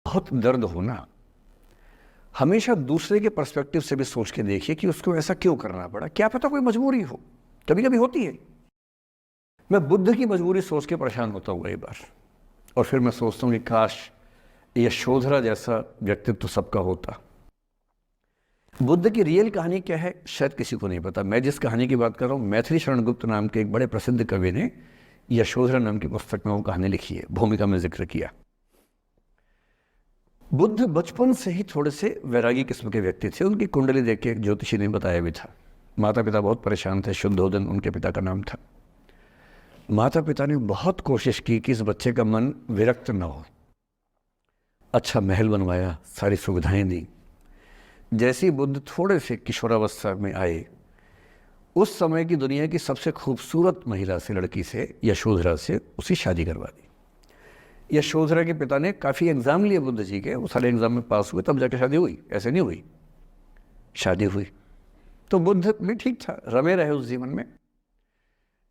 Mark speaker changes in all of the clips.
Speaker 1: बहुत दर्द हो ना, हमेशा दूसरे के पर्सपेक्टिव से भी सोच के देखिए कि उसको ऐसा क्यों करना पड़ा, क्या पता कोई मजबूरी हो, कभी कभी होती है। मैं बुद्ध की मजबूरी सोच के परेशान होता हूँ कई बार, और फिर मैं सोचता हूँ कि काश यशोधरा जैसा व्यक्तित्व सबका होता। बुद्ध की रियल कहानी क्या है शायद किसी को नहीं पता। मैं जिस कहानी की बात कर रहा हूँ, मैथिली शरण गुप्त नाम के एक बड़े प्रसिद्ध कवि ने यशोधरा नाम की पुस्तक में वो कहानी लिखी है, भूमिका में जिक्र किया। बुद्ध बचपन से ही थोड़े से वैरागी किस्म के व्यक्ति थे। उनकी कुंडली देख के एक ज्योतिषी ने बताया भी था। माता पिता बहुत परेशान थे, शुद्धोदन उनके पिता का नाम था। माता पिता ने बहुत कोशिश की कि इस बच्चे का मन विरक्त न हो। अच्छा महल बनवाया, सारी सुविधाएं दी। जैसे ही बुद्ध थोड़े से किशोरावस्था में आए, उस समय की दुनिया की सबसे खूबसूरत महिला से, लड़की से, यशोधरा से उसकी शादी करवा दी। यशोधरा के पिता ने काफ़ी एग्ज़ाम लिए बुद्ध जी के, वो सारे एग्ज़ाम में पास हुए, तब जाकर शादी हुई, ऐसे नहीं हुई। शादी हुई तो बुद्ध भी ठीक था, रमे रहे उस जीवन में।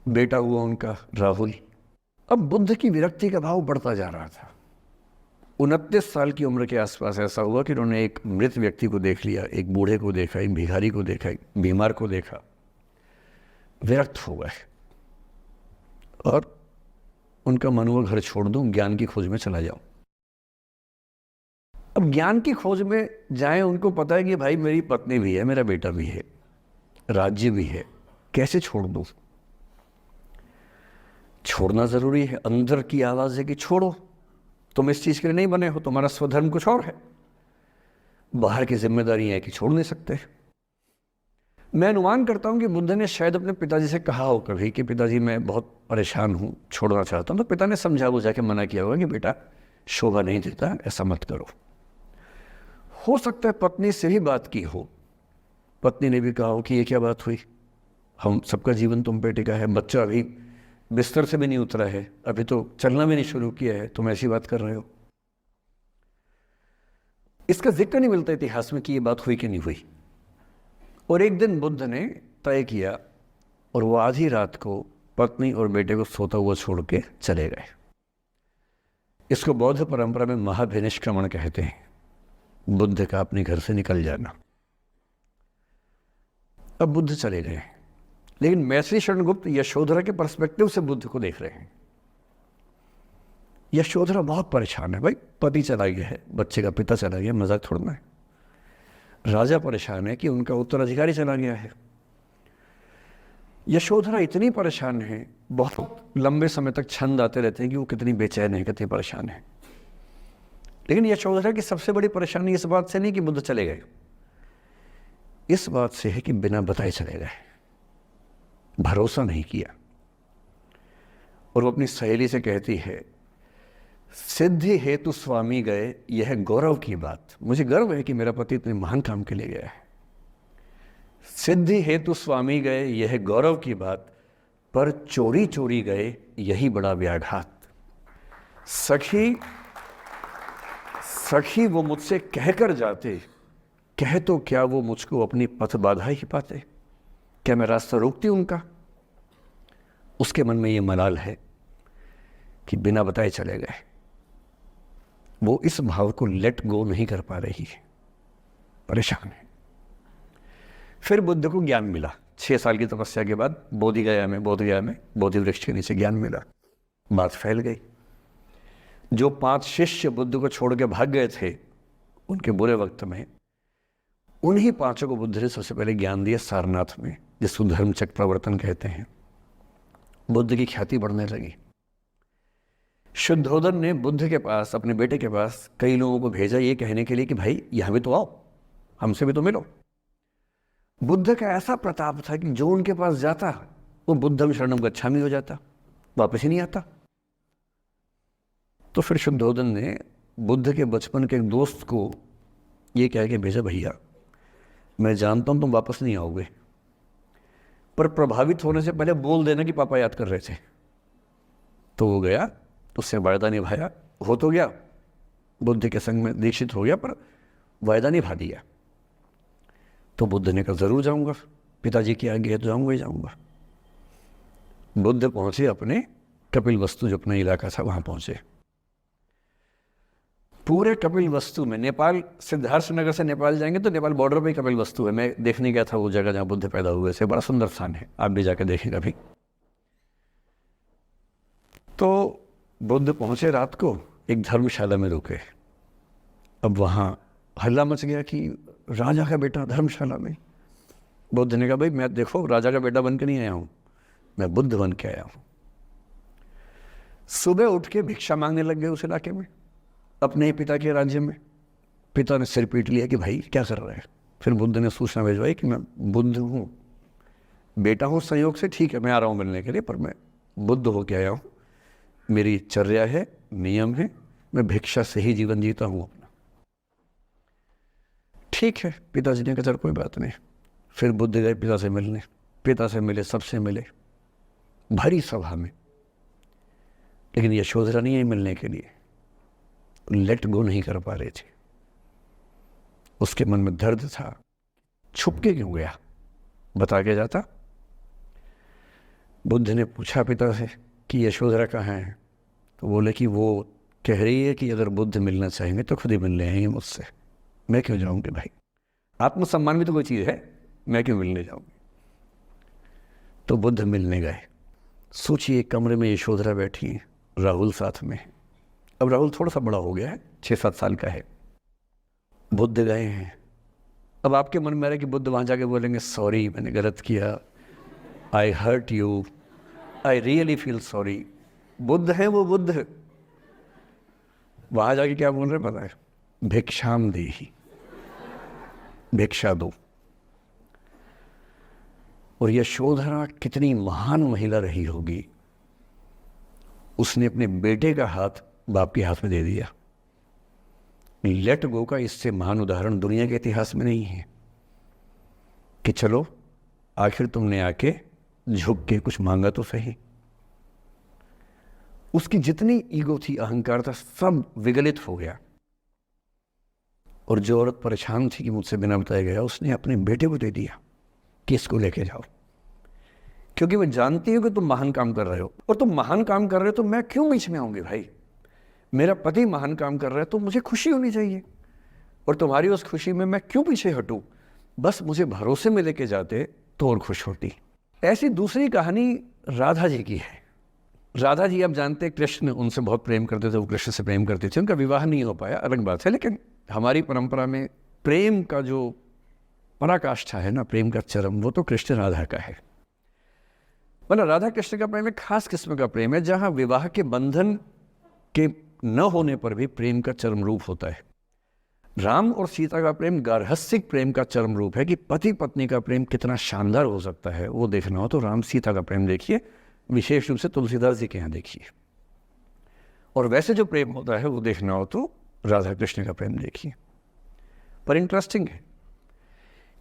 Speaker 1: बेटा हुआ उनका राहुल। अब बुद्ध की विरक्ति का भाव बढ़ता जा रहा था। 29 साल की उम्र के आसपास ऐसा हुआ कि उन्होंने एक मृत व्यक्ति को देख लिया, एक बूढ़े को देखा, एक भिखारी को देखा, एक बीमार को देखा। विरक्त हो गए और उनका मन हुआ घर छोड़ दूं, ज्ञान की खोज में चला जाऊं। अब ज्ञान की खोज में जाएं, उनको पता है कि भाई मेरी पत्नी भी है, मेरा बेटा भी है, राज्य भी है, कैसे छोड़ दूं। छोड़ना जरूरी है। अंदर की आवाज है कि छोड़ो, तुम इस चीज के लिए नहीं बने हो, तुम्हारा स्वधर्म कुछ और है। बाहर की जिम्मेदारी है कि छोड़ नहीं सकते। मैं अनुमान करता हूं कि बुद्ध ने शायद अपने पिताजी से कहा हो कभी कि पिताजी मैं बहुत परेशान हूं, छोड़ना चाहता हूं। तो पिता ने समझा बुझा के मना किया होगा कि बेटा शोभा नहीं देता, ऐसा मत करो। हो सकता है पत्नी से भी बात की हो, पत्नी ने भी कहा हो कि ये क्या बात हुई, हम सबका जीवन तुम पे टिका है, बच्चा अभी बिस्तर से भी नहीं उतरा है, अभी तो चलना भी नहीं शुरू किया है, तुम ऐसी बात कर रहे हो। इसका जिक्र नहीं मिलता इतिहास में कि ये बात हुई कि नहीं हुई। और एक दिन बुद्ध ने तय किया और वो आधी रात को पत्नी और बेटे को सोता हुआ छोड़ के चले गए। इसको बौद्ध परंपरा में महाभिनिष्क्रमण कहते हैं, बुद्ध का अपने घर से निकल जाना। अब बुद्ध चले गए, लेकिन मैथिली शरण गुप्त यशोधरा के पर्सपेक्टिव से बुद्ध को देख रहे हैं। यशोधरा बहुत परेशान है, भाई पति चला गया है, बच्चे का पिता चला गया, मजाक छोड़ना है। राजा परेशान है कि उनका उत्तराधिकारी चला गया है। यशोधरा इतनी परेशान है, बहुत लंबे समय तक छंद आते रहते हैं कि वो कितनी बेचैन है, कितनी परेशान है। लेकिन यशोधरा की सबसे बड़ी परेशानी इस बात से नहीं कि बुद्ध चले गए, इस बात से है कि बिना बताए चले गए, भरोसा नहीं किया। और वो अपनी सहेली से कहती है, सिद्धि हेतु स्वामी गए, यह गौरव की बात। मुझे गर्व है कि मेरा पति इतने महान काम के लिए गया है। सिद्धि हेतु स्वामी गए, यह गौरव की बात, पर चोरी चोरी गए, यही बड़ा व्याघात। सखी सखी वो मुझसे कहकर जाते, कह तो क्या वो मुझको अपनी पथ बाधा ही पाते, क्या मैं रास्ता रोकती उनका। उसके मन में ये मलाल है कि बिना बताए चले गए। वो इस भाव को लेट गो नहीं कर पा रही है, परेशान है। फिर बुद्ध को ज्ञान मिला 6 साल की तपस्या के बाद, बोधगया में बोधि वृक्ष के नीचे ज्ञान मिला। बात फैल गई। जो 5 शिष्य बुद्ध को छोड़ के भाग गए थे उनके बुरे वक्त में, उन्हीं 5 को बुद्ध ने सबसे पहले ज्ञान दिया सारनाथ में, जिसको धर्मचक्र प्रवर्तन कहते हैं। बुद्ध की ख्याति बढ़ने लगी। शुद्धोदन ने बुद्ध के पास, अपने बेटे के पास कई लोगों को भेजा ये कहने के लिए कि भाई यहां भी तो आओ, हमसे भी तो मिलो। बुद्ध का ऐसा प्रताप था कि जो उनके पास जाता वो बुद्धम शरणम गच्छामि हो जाता, वापस ही नहीं आता। तो फिर शुद्धोदन ने बुद्ध के बचपन के एक दोस्त को ये कह के भेजा, भैया मैं जानता हूं तुम वापस नहीं आओगे, पर प्रभावित होने से पहले बोल देना कि पापा याद कर रहे थे। तो वो गया, उससे वायदा निभाया, हो तो गया, बुद्ध के संग में दीक्षित हो गया, पर वायदा निभा दिया। तो बुद्ध ने कहा जरूर जाऊंगा, पिताजी की आज्ञा है तो जाऊंगा ही जाऊंगा। बुद्ध पहुंचे अपने कपिल वस्तु, जो अपना इलाका था, वहां पहुंचे। पूरे कपिल वस्तु में, नेपाल सिद्धार्थ नगर से नेपाल जाएंगे तो नेपाल बॉर्डर पे ही कपिल वस्तु है। मैं देखने गया था वो जगह जहाँ बुद्ध पैदा हुए थे, बड़ा सुंदर स्थान है, आप भी जाकर देखें कभी। तो बुद्ध पहुंचे रात को, एक धर्मशाला में रुके। अब वहाँ हल्ला मच गया कि राजा का बेटा धर्मशाला में। बुद्ध ने कहा भाई मैं देखो राजा का बेटा बन के नहीं आया हूँ, मैं बुद्ध बन के आया हूँ। सुबह उठ के भिक्षा मांगने लग गए उस इलाके में, अपने ही पिता के राज्य में। पिता ने सिर पीट लिया कि भाई क्या कर रहे हैं। फिर बुद्ध ने सूचना भिजवाई कि मैं बुद्ध हूँ, बेटा हूँ संयोग से, ठीक है मैं आ रहा हूँ मिलने के लिए, पर मैं बुद्ध होके आया हूँ, मेरी चर्या है, नियम है, मैं भिक्षा से ही जीवन जीता हूँ अपना। ठीक है, पिताजी ने कहा चल कोई बात नहीं। फिर बुद्ध गए पिता से मिलने, पिता से मिले, सबसे मिले, भरी सभा में। लेकिन यशोधरा नहीं आई मिलने के लिए, लेट गो नहीं कर पा रहे थे। उसके मन में दर्द था, छुप के क्यों गया, बता के जाता। बुद्ध ने पूछा पिता से कि यशोधरा कहाँ है, तो बोले कि वो कह रही है कि अगर बुद्ध मिलना चाहेंगे तो खुद ही मिलने आएंगे मुझसे, मैं क्यों जाऊंगी भाई, आत्मसम्मान भी तो कोई चीज़ है, मैं क्यों मिलने जाऊंगी। तो बुद्ध मिलने गए। सोचिए कमरे में यशोधरा बैठी है, राहुल साथ में है। अब राहुल थोड़ा सा बड़ा हो गया है, 6-7 साल का है। बुद्ध गए हैं। अब आपके मन में आ रहा है कि बुद्ध वहाँ जाके बोलेंगे सॉरी मैंने गलत किया, I hurt you, I really feel sorry. बुद्ध है वो बुद्ध, वहाँ जाके क्या बोल रहे पता है, भिक्षाम देहि, भिक्षा दो। और यशोधरा कितनी महान महिला रही होगी, उसने अपने बेटे का हाथ बाप के हाथ में दे दिया। लेट गो का इससे महान उदाहरण दुनिया के इतिहास में नहीं है कि चलो आखिर तुमने आके झुक के कुछ मांगा तो सही। उसकी जितनी ईगो थी, अहंकार था, सब विगलित हो गया। और जो औरत परेशान थी कि मुझसे बिना बताया गया, उसने अपने बेटे को दे दिया कि इसको लेके जाओ, क्योंकि वो जानती है कि तुम महान काम कर रहे हो, और तुम महान काम कर रहे हो तो मैं क्यों बीच में आऊंगी भाई। मेरा पति महान काम कर रहा है तो मुझे खुशी होनी चाहिए, और तुम्हारी उस खुशी में मैं क्यों पीछे हटूं। बस मुझे भरोसे में लेके जाते तो और खुश होती। ऐसी दूसरी कहानी राधा जी की है। राधा जी आप जानते हैं कृष्ण उनसे बहुत प्रेम करते थे, वो कृष्ण से प्रेम करते थे। उनका विवाह नहीं हो पाया, अलग बात है, लेकिन हमारी परंपरा में प्रेम का जो पराकाष्ठा है ना, प्रेम का चरम, वो तो कृष्ण राधा का है। मतलब राधा कृष्ण का प्रेम एक खास किस्म का प्रेम है, जहाँ विवाह के बंधन के न होने पर भी प्रेम का चरम रूप होता है। राम और सीता का प्रेम गार्हस्थ्यिक प्रेम का चरम रूप है कि पति पत्नी का प्रेम कितना शानदार हो सकता है। वो देखना हो तो राम सीता का प्रेम देखिए, विशेष रूप से तुलसीदास जी के यहाँ देखिए। और वैसे जो प्रेम होता है वो देखना हो तो राधा कृष्ण का प्रेम देखिए। पर इंटरेस्टिंग है,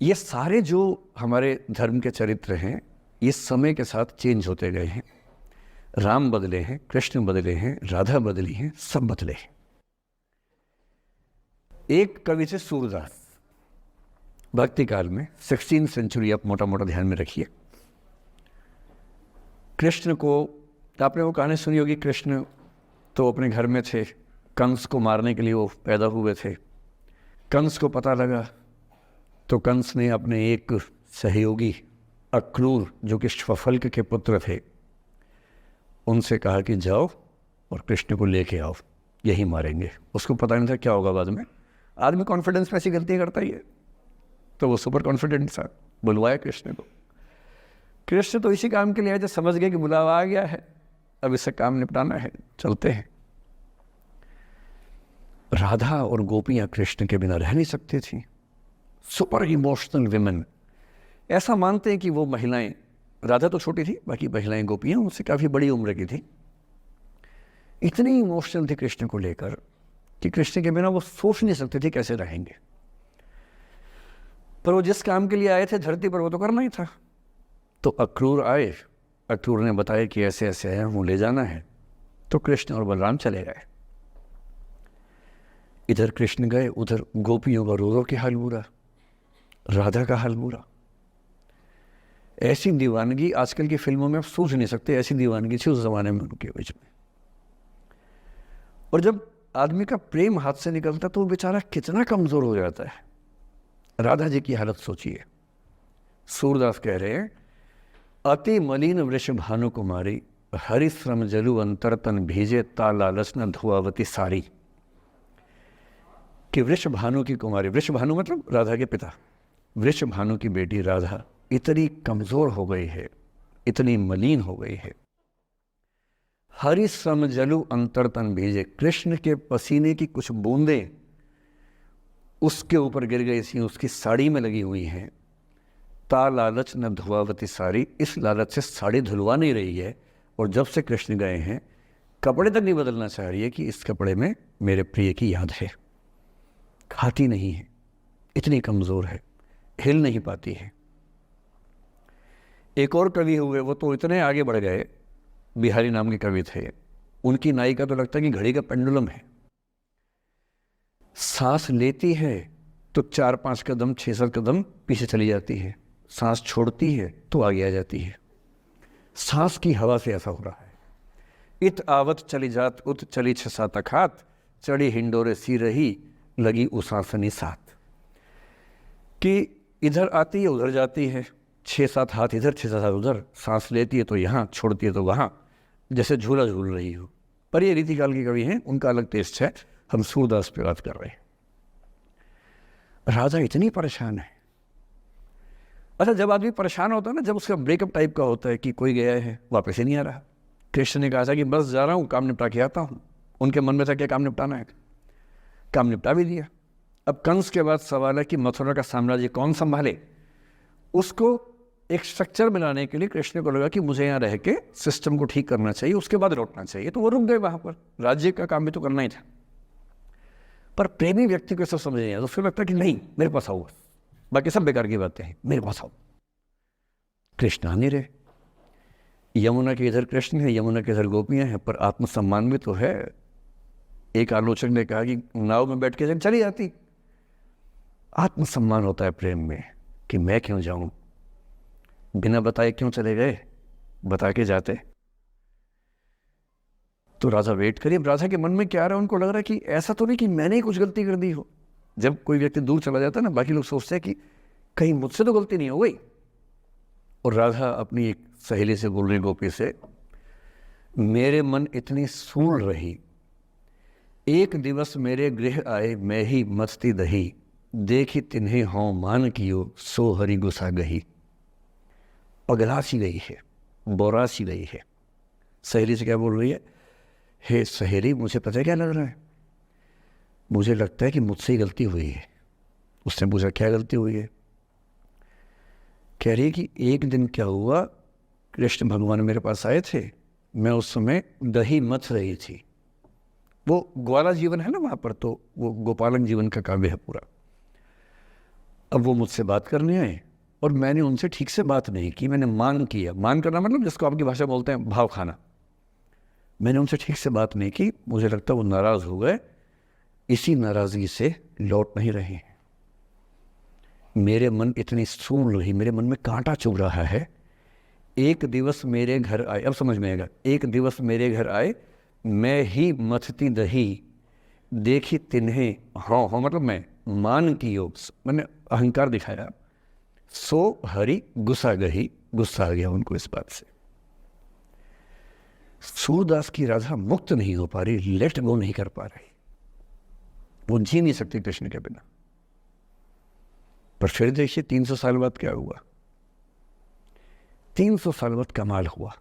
Speaker 1: ये सारे जो हमारे धर्म के चरित्र हैं, ये समय के साथ चेंज होते गए हैं। राम बदले हैं, कृष्ण बदले हैं, राधा बदली हैं, सब बदले हैं। एक कवि थे सूरदास, भक्ति काल में 16th सेंचुरी, आप मोटा मोटा ध्यान में रखिए। कृष्ण को, आपने वो कहानी सुनी होगी, कृष्ण तो अपने घर में थे, कंस को मारने के लिए वो पैदा हुए थे। कंस को पता लगा तो कंस ने अपने एक सहयोगी अक्रूर, जो कि श्वफल्क के पुत्र थे, उनसे कहा कि जाओ और कृष्ण को लेके आओ, यही मारेंगे। उसको पता नहीं था क्या होगा बाद में। आदमी कॉन्फिडेंस में ऐसी गलतियाँ करता ही है, तो वो सुपर कॉन्फिडेंट था, बुलवाया कृष्ण को। कृष्ण तो इसी काम के लिए आए थे, समझ गए कि बुलावा आ गया है, अब इससे काम निपटाना है, चलते हैं। राधा और गोपियाँ कृष्ण के बिना रह नहीं सकती थी। सुपर इमोशनल विमेन, ऐसा मानते हैं कि वो महिलाएं, राधा तो छोटी थी, बाकी महिलाएं गोपियाँ उनसे काफ़ी बड़ी उम्र की थी, इतनी इमोशनल थी कृष्ण को लेकर कि कृष्ण के बिना वो सोच नहीं सकते थे कैसे रहेंगे। पर वो जिस काम के लिए आए थे धरती पर, वो तो करना ही था। तो अक्रूर आए, अक्रूर ने बताया कि ऐसे ऐसे आया हूँ, ले जाना है। तो कृष्ण और बलराम चले गए। इधर कृष्ण गए, उधर गोपियों का रो रो के हाल बुरा, राधा का हाल बुरा। ऐसी दीवानगी आजकल की फिल्मों में आप सोच नहीं सकते, ऐसी दीवानगी थी उस जमाने में उनके बीच में। और जब आदमी का प्रेम हाथ से निकलता तो वो बेचारा कितना कमज़ोर हो जाता है। राधा जी की हालत सोचिए। सूरदास कह रहे हैं, अति मलिन वृषभानु कुमारी, हरिश्रम जलु अंतर तन भीजे, ता लालच न धुआवती सारी। कि वृषभानु की कुमारी, वृषभानु मतलब राधा के पिता, वृषभानु की बेटी राधा इतनी कमज़ोर हो गई है, इतनी मलिन हो गई है। हरिश्रम जलु अंतर तन भीजे, कृष्ण के पसीने की कुछ बूंदें उसके ऊपर गिर गई थी, उसकी साड़ी में लगी हुई हैं। ता लालच न धुआवती साड़ी, इस लालच से साड़ी धुलवा नहीं रही है। और जब से कृष्ण गए हैं कपड़े तक नहीं बदलना चाह रही है कि इस कपड़े में मेरे प्रिय की याद है। खाती नहीं है, इतनी कमज़ोर है, हिल नहीं पाती है। एक और कवि हुए, वो तो इतने आगे बढ़ गए, बिहारी नाम के कवि थे। उनकी नायिका तो लगता है कि घड़ी का पेंडुलम है। सांस लेती है तो 4-5 कदम 6-7 कदम पीछे चली जाती है, सांस छोड़ती है तो आगे आ जाती है। सांस की हवा से ऐसा हो रहा है। इत आवत चली जात उत चली 6-7 अखात, चढ़ी हिंडोरे सी रही लगी उसासनी साथ। कि इधर आती है उधर जाती है, 6-7 हाथ इधर 6-7 हाथ उधर, सांस लेती है तो यहाँ, छोड़ती है तो वहाँ, जैसे झूला झूल रही हो। पर ये रीतिकाल के कवि हैं, उनका अलग टेस्ट है, हम सूरदास पे बात कर रहे हैं। राजा इतनी परेशान है। अच्छा, जब आदमी परेशान होता है ना, जब उसका ब्रेकअप टाइप का होता है कि कोई गया है वापस ही नहीं आ रहा, कृष्ण ने कहा था कि बस जा रहा हूँ, काम निपटा के आता हूँ। उनके मन में था क्या काम निपटाना है, काम निपटा भी दिया। अब कंस के बाद सवाल है कि मथुरा का साम्राज्य कौन संभाले। उसको एक स्ट्रक्चर बनाने के लिए कृष्ण को लगा कि मुझे यहाँ रह के सिस्टम को ठीक करना चाहिए, उसके बाद लौटना चाहिए। तो वो रुक गए वहाँ पर, राज्य का काम भी तो करना ही था। पर प्रेमी व्यक्ति को सब समझ नहीं आया, तो फिर लगता है कि नहीं, मेरे पास आओ, बाकी सब बेकार की बातें हैं, मेरे पास आओ। कृष्ण आ नहीं रहे। यमुना के इधर कृष्ण है, यमुना के इधर गोपियाँ हैं, पर आत्मसम्मान भी तो है। एक आलोचक ने कहा कि नाव में बैठ के चली जाती। आत्मसम्मान होता है प्रेम में कि मैं क्यों जाऊं, बिना बताए क्यों चले गए, बता के जाते। तो राजा वेट करिए। राजा के मन में क्या आ रहा है, उनको लग रहा है कि ऐसा तो नहीं कि मैंने ही कुछ गलती कर दी हो। जब कोई व्यक्ति दूर चला जाता है ना, बाकी लोग सोचते हैं कि कहीं मुझसे तो गलती नहीं हो गई। और राधा अपनी एक सहेली से बोल रही, गोपी से, मेरे मन इतनी सूल रही, एक दिवस मेरे गृह आए मैं ही मस्ती दही, देखी तिन्हें हों मान कियो सो हरि गुस्सा गही। पगला सी गई है, बोरा सी गई है। सहेली से क्या बोल रही है, हे सहेली, मुझे पता है क्या लग रहा है, मुझे लगता है कि मुझसे ही गलती हुई है। उसने पूछा क्या गलती हुई है। कह रही कि एक दिन क्या हुआ, कृष्ण भगवान मेरे पास आए थे, मैं उस समय दही मथ रही थी। वो ग्वाला जीवन है ना वहाँ पर, तो वो गोपालन जीवन का काव्य है पूरा। अब वो मुझसे बात करने आए और मैंने उनसे ठीक से बात नहीं की, मैंने मान किया। मान करना मतलब जिसको आपकी भाषा बोलते हैं भाव खाना। मैंने उनसे ठीक से बात नहीं की, मुझे लगता वो नाराज़ हो गए, इसी नाराज़गी से लौट नहीं रहे हैं। मेरे मन इतनी सूल रही, मेरे मन में कांटा चुभ रहा है। एक दिवस मेरे घर आए, अब समझ में आएगा, एक दिवस मेरे घर आए मैं ही मथती दही, देखी तिन्हें हाँ हाँ मतलब मैं मान की योग, मैंने अहंकार दिखाया, सो हरि गुस्सा गही, गुस्सा आ गया उनको इस बात से। सूरदास की राधा मुक्त नहीं हो पा रही, लेट गो नहीं कर पा रही, वो जी नहीं सकती कृष्ण के बिना। पर फिर देखिए 300 साल बाद क्या हुआ। 300 साल बाद कमाल हुआ।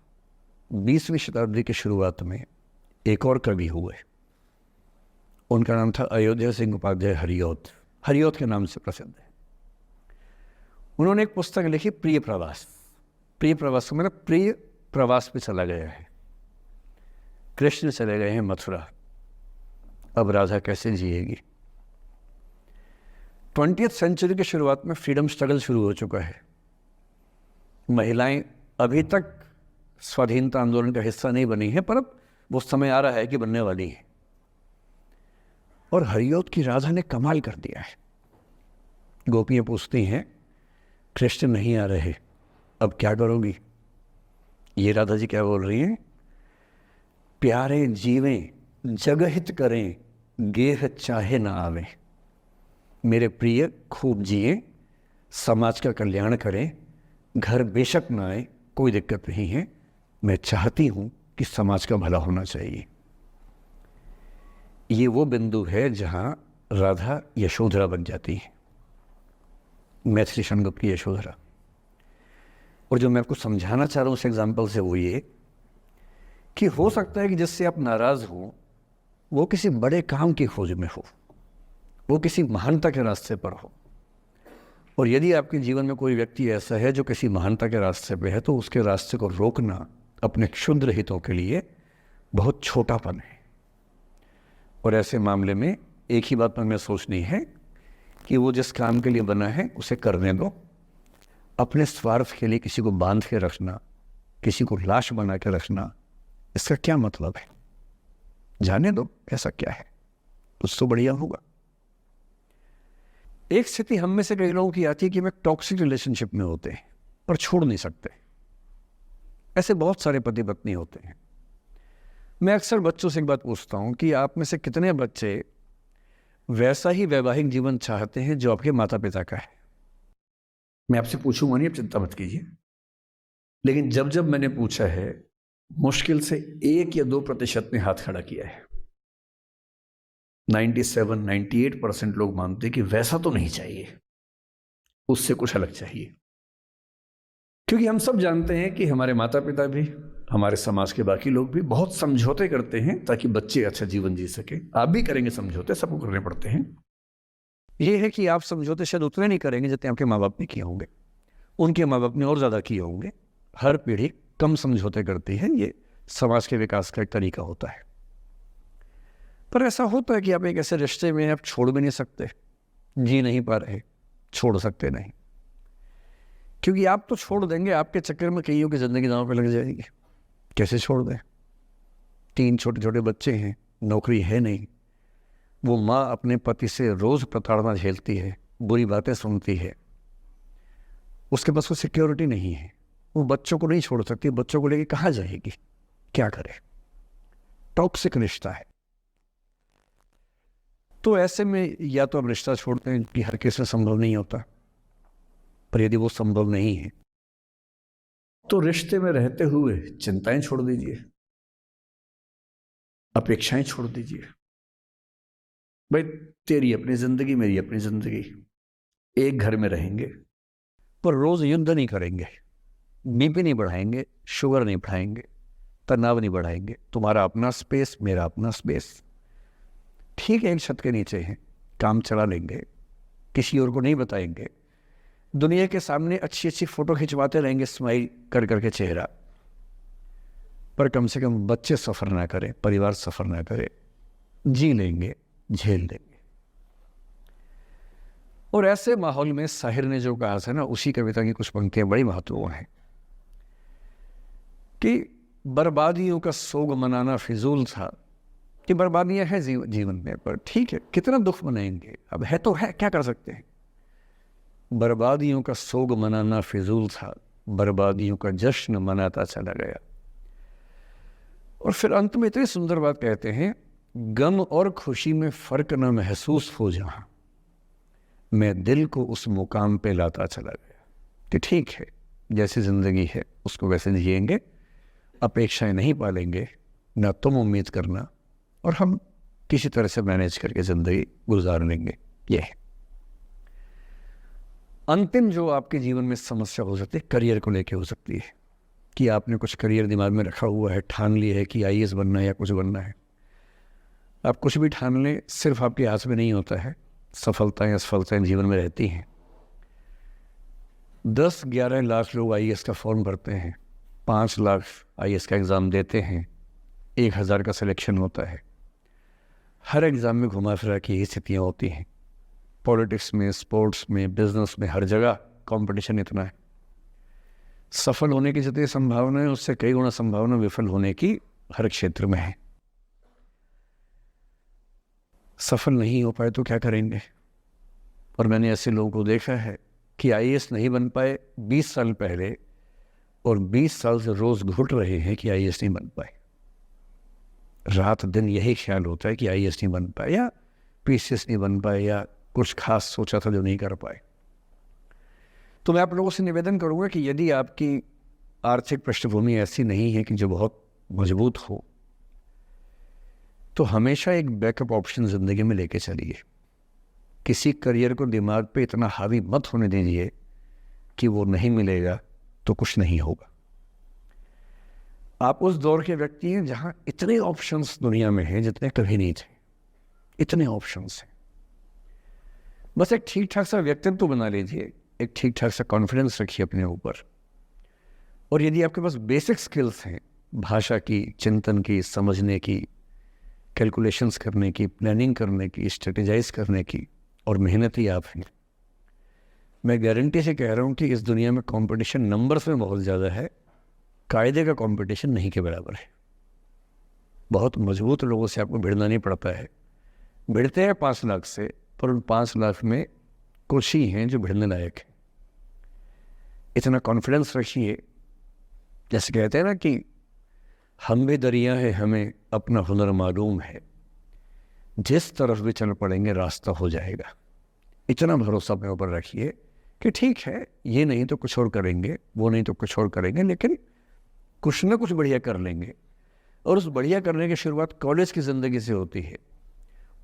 Speaker 1: 20वीं शताब्दी की शुरुआत में एक और कवि हुए, उनका नाम था अयोध्या सिंह उपाध्याय हरिऔध। हरिऔध के नाम से प्रसिद्ध है। उन्होंने एक पुस्तक लिखी, प्रिय प्रवास। प्रिय प्रवास मतलब प्रिय प्रवास पे चला गया है, कृष्ण चले गए हैं मथुरा, अब राधा कैसे जिएगी। 20वीं सेंचुरी की शुरुआत में फ्रीडम स्ट्रगल शुरू हो चुका है। महिलाएं अभी तक स्वाधीनता आंदोलन का हिस्सा नहीं बनी है, पर अब वो समय आ रहा है कि बनने वाली है। और हरिऔध की राधा ने कमाल कर दिया है। गोपियां पूछती हैं, कृष्ण नहीं आ रहे, अब क्या करोगी। ये राधा जी क्या बोल रही हैं, प्यारे जीवें जगहित करें, गेह चाहे ना आवे, मेरे प्रिय खूब जिए, समाज का कल्याण करें, घर बेशक ना आए कोई दिक्कत नहीं है, मैं चाहती हूँ कि समाज का भला होना चाहिए। ये वो बिंदु है जहाँ राधा यशोधरा बन जाती है, मैथिली संगत की यशोधरा। और जो मैं आपको समझाना चाह रहा हूँ उस एग्जाम्पल से वो ये कि हो सकता है कि जिससे आप नाराज़ हो वो किसी बड़े काम की खोज में हो, वो किसी महानता के रास्ते पर हो। और यदि आपके जीवन में कोई व्यक्ति ऐसा है जो किसी महानता के रास्ते पे है, तो उसके रास्ते को रोकना अपने क्षुद्र हितों के लिए बहुत छोटापन है। और ऐसे मामले में एक ही बात हमें सोचनी है कि वो जिस काम के लिए बना है उसे करने दो। अपने स्वार्थ के लिए किसी को बांध के रखना, किसी को लाश बना के रखना, इसका क्या मतलब है? जाने दो, ऐसा क्या है, कुछ तो बढ़िया होगा। एक स्थिति हम में से कई लोगों की आती है कि वे टॉक्सिक रिलेशनशिप में होते हैं पर छोड़ नहीं सकते। ऐसे बहुत सारे पति पत्नी होते हैं। मैं अक्सर बच्चों से एक बात पूछता हूं कि आप में से कितने बच्चे वैसा ही वैवाहिक जीवन चाहते हैं जो आपके माता पिता का है? मैं आपसे पूछूंगा नहीं, आप चिंता मत कीजिए। लेकिन जब जब मैंने पूछा है, मुश्किल से 1 या 2% ने हाथ खड़ा किया है। 97-98% लोग मानते कि वैसा तो नहीं चाहिए, उससे कुछ अलग चाहिए। क्योंकि हम सब जानते हैं कि हमारे माता पिता भी, हमारे समाज के बाकी लोग भी बहुत समझौते करते हैं ताकि बच्चे अच्छा जीवन जी सके। आप भी करेंगे समझौते, सबको करने पड़ते हैं। ये है कि आप समझौते शायद उतने नहीं करेंगे जितने आपके माँ बाप ने किए होंगे, उनके माँ बाप ने और ज़्यादा किए होंगे। हर पीढ़ी कम समझौते करती है, ये समाज के विकास का एक तरीका होता है। पर ऐसा होता है कि आप एक ऐसे रिश्ते में आप छोड़ भी नहीं सकते, जी नहीं पा रहे, छोड़ सकते नहीं, क्योंकि आप तो छोड़ देंगे, आपके चक्कर में कईयों की ज़िंदगी दांव पे लग जाएगी। कैसे छोड़ दें? 3 छोटे छोटे बच्चे हैं, नौकरी है नहीं, वो माँ अपने पति से रोज़ प्रताड़ना झेलती है, बुरी बातें सुनती है, उसके पास कोई सिक्योरिटी नहीं है, वो बच्चों को नहीं छोड़ सकती, बच्चों को लेके कहाँ जाएगी, क्या करे? टॉक्सिक रिश्ता है। तो ऐसे में या तो आप रिश्ता छोड़ते हैं कि हर केस में संभव नहीं होता, पर यदि वो संभव नहीं है तो रिश्ते में रहते हुए चिंताएं छोड़ दीजिए, अपेक्षाएं छोड़ दीजिए। भाई तेरी अपनी जिंदगी, मेरी अपनी जिंदगी, एक घर में रहेंगे पर रोज युद्ध नहीं करेंगे, बीपी नहीं बढ़ाएंगे, शुगर नहीं बढ़ाएंगे, तनाव नहीं बढ़ाएंगे। तुम्हारा अपना स्पेस, मेरा अपना स्पेस, ठीक है, एक छत के नीचे हैं, काम चला लेंगे, किसी और को नहीं बताएंगे, दुनिया के सामने अच्छी अच्छी फोटो खिंचवाते रहेंगे स्माइल कर करके चेहरा, पर कम से कम बच्चे सफ़र ना करें, परिवार सफ़र ना करे, जी लेंगे, झेल लेंगे। और ऐसे माहौल में साहिर ने जो कहा था ना, उसी कविता की कुछ पंक्तियां बड़ी महत्वपूर्ण हैं कि बर्बादियों का सोग मनाना फिजूल था, कि बर्बादियां हैं जीवन में, पर ठीक है, कितना दुख मनाएंगे, अब है तो है, क्या कर सकते हैं। बर्बादियों का सोग मनाना फिजूल था, बर्बादियों का जश्न मनाता चला गया। और फिर अंत में इतनी सुंदर बात कहते हैं, गम और खुशी में फर्क न महसूस हो जहां, मैं दिल को उस मुकाम पे लाता चला गया। कि ठीक है, जैसी जिंदगी है उसको वैसे जिएंगे, अपेक्षाएं नहीं पालेंगे, ना तुम उम्मीद करना, और हम किसी तरह से मैनेज करके ज़िंदगी गुजार लेंगे। ये है अंतिम जो आपके जीवन में समस्या हो सकती है, करियर को लेके हो सकती है कि आपने कुछ करियर दिमाग में रखा हुआ है, ठान लिया है कि आईएएस बनना है या कुछ बनना है। आप कुछ भी ठान लें, सिर्फ आपके हाथ में नहीं होता है, सफलताएं असफलताएं जीवन में रहती हैं। 10-11 लाख लोग आईएएस का फॉर्म भरते हैं, 5 लाख आईएएस का एग्ज़ाम देते हैं, 1000 का सिलेक्शन होता है। हर एग्ज़ाम में घुमा फिरा की यही स्थितियाँ होती हैं। पॉलिटिक्स में, स्पोर्ट्स में, बिजनेस में, हर जगह कंपटीशन इतना है। सफल होने की जितनी संभावना है उससे कई गुना संभावना विफल होने की हर क्षेत्र में है। सफल नहीं हो पाए तो क्या करेंगे? और मैंने ऐसे लोगों को देखा है कि आईएएस नहीं बन पाए 20 साल पहले, और 20 साल से रोज घुट रहे हैं कि आईएएस नहीं बन पाए। रात दिन यही ख्याल होता है कि आईएएस नहीं बन पाए या पीसीएस नहीं बन पाए या कुछ खास सोचा था जो नहीं कर पाए। तो मैं आप लोगों से निवेदन करूंगा कि यदि आपकी आर्थिक पृष्ठभूमि ऐसी नहीं है कि जो बहुत मजबूत हो, तो हमेशा एक बैकअप ऑप्शन ज़िंदगी में लेके चलिए। किसी करियर को दिमाग पे इतना हावी मत होने दीजिए कि वो नहीं मिलेगा तो कुछ नहीं होगा। आप उस दौर के व्यक्ति हैं जहां इतने ऑप्शंस दुनिया में हैं जितने कभी नहीं थे। इतने ऑप्शंस हैं, बस एक ठीक ठाक सा व्यक्तित्व बना लीजिए, एक ठीक ठाक सा कॉन्फिडेंस रखिए अपने ऊपर। और यदि आपके पास बेसिक स्किल्स हैं, भाषा की, चिंतन की, समझने की, कैलकुलेशंस करने की, प्लानिंग करने की, स्ट्रेटेजाइज करने की, और मेहनती आप हैं, मैं गारंटी से कह रहा हूँ कि इस दुनिया में कंपटीशन नंबर्स में बहुत ज़्यादा है, कायदे का कंपटीशन नहीं के बराबर है। बहुत मजबूत लोगों से आपको भिड़ना नहीं पड़ता है। भिड़ते हैं 5 लाख से, पर उन 5 लाख में कुछ ही हैं जो भिड़ने लायक हैं। इतना कॉन्फिडेंस रखिए, जैसे कहते हैं ना कि हम भी दरिया है, हमें अपना हुनर मालूम है, जिस तरफ भी चल पड़ेंगे रास्ता हो जाएगा। इतना भरोसा अपने ऊपर रखिए कि ठीक है, ये नहीं तो कुछ और करेंगे, वो नहीं तो कुछ और करेंगे, लेकिन कुछ ना कुछ बढ़िया कर लेंगे। और उस बढ़िया करने की शुरुआत कॉलेज की ज़िंदगी से होती है।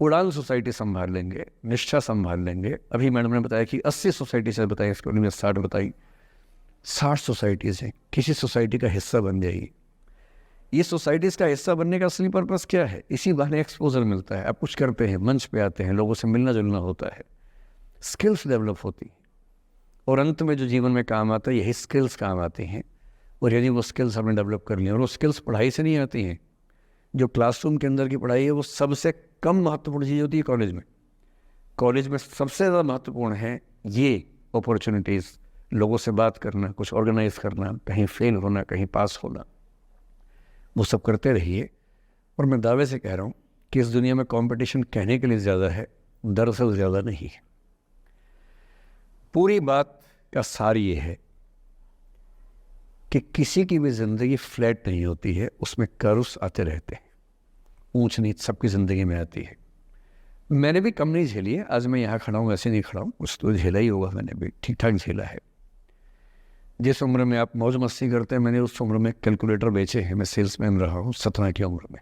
Speaker 1: उड़ान सोसाइटी संभाल लेंगे, निष्ठा संभाल लेंगे। अभी मैडम ने बताया कि 80 सोसाइटी से बताई, इसको में 60 बताई, 60 सोसाइटीज़ हैं। किसी सोसाइटी का हिस्सा बन जाइए। ये सोसाइटीज़ का हिस्सा बनने का असली पर्पस क्या है? इसी बहाने एक्सपोजर मिलता है, आप कुछ करते हैं, मंच पे आते हैं, लोगों से मिलना जुलना होता है, स्किल्स डेवलप होती हैं, और अंत में जो जीवन में काम आता है यही स्किल्स काम आते हैं। और यदि वो स्किल्स हमने डेवलप कर लिया, और वो स्किल्स पढ़ाई से नहीं आती हैं, जो क्लासरूम के अंदर की पढ़ाई है वो सबसे कम महत्वपूर्ण चीज़ होती है कॉलेज में। कॉलेज में सबसे ज़्यादा महत्वपूर्ण है ये अपॉर्चुनिटीज़, लोगों से बात करना, कुछ ऑर्गेनाइज करना, कहीं फेल होना, कहीं पास होना, वो सब करते रहिए। और मैं दावे से कह रहा हूँ कि इस दुनिया में कंपटीशन कहने के लिए ज़्यादा है, दरअसल ज़्यादा नहीं है। पूरी बात का सार ये है कि किसी की भी ज़िंदगी फ्लैट नहीं होती है, उसमें कर्व्स आते रहते हैं, ऊंच नीच सबकी ज़िंदगी में आती है। मैंने भी कम नहीं झेली है, आज मैं यहाँ खड़ा हूँ ऐसे नहीं खड़ा हूँ, कुछ तो झेला ही होगा, मैंने भी ठीक ठाक झेला है। जिस उम्र में आप मौज मस्ती करते हैं, मैंने उस उम्र में कैलकुलेटर बेचे हैं। मैं सेल्समैन रहा हूँ 17 की उम्र में।